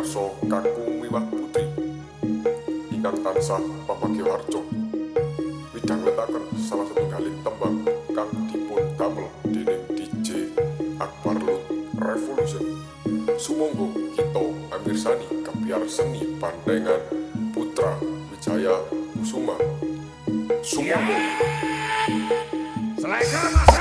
pamiarsa kakung miwah putri ingkang tansah pamagya harja midhangetaken salah setunggaling tembang kang dipun damel dening DJ Akbar Lut Revolution. Sumangga kita amirsani kebiar seni pandengan Putra Wijaya Kusuma. Sumangga. Selesai Mas.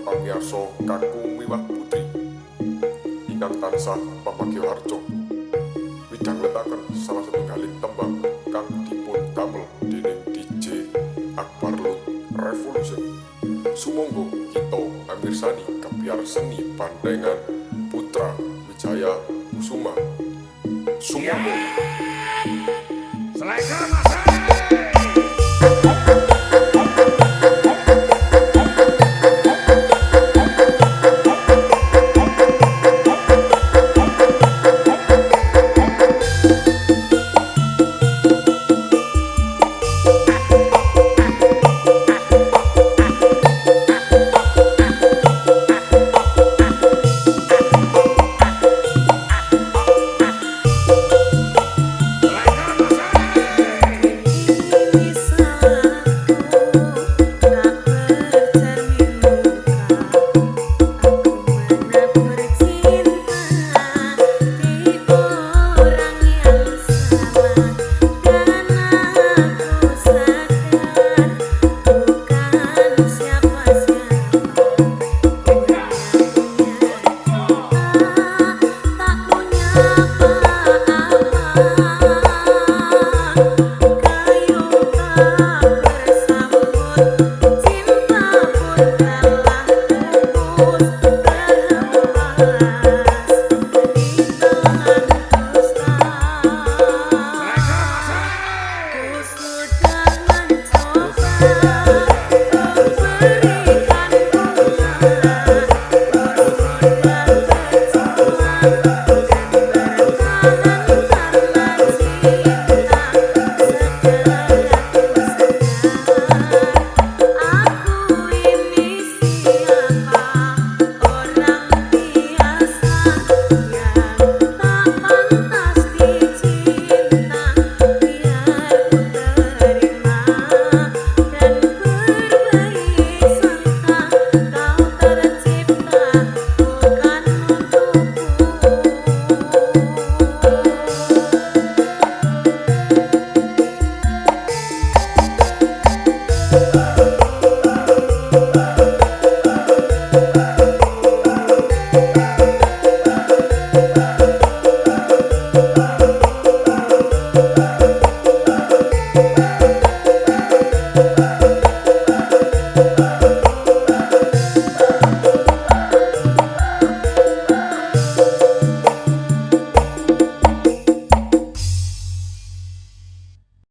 Pamiarsa kakung miwah putri ingkang tansah pamagya harja midhangetaken salah setunggaling tembang kang dipun damel dening DJ Akbar Lut Revolution. Sumangga kita amirsani kebiar seni pandengan Putra Wijaya Kusuma. Sumangga. Selesai Mas.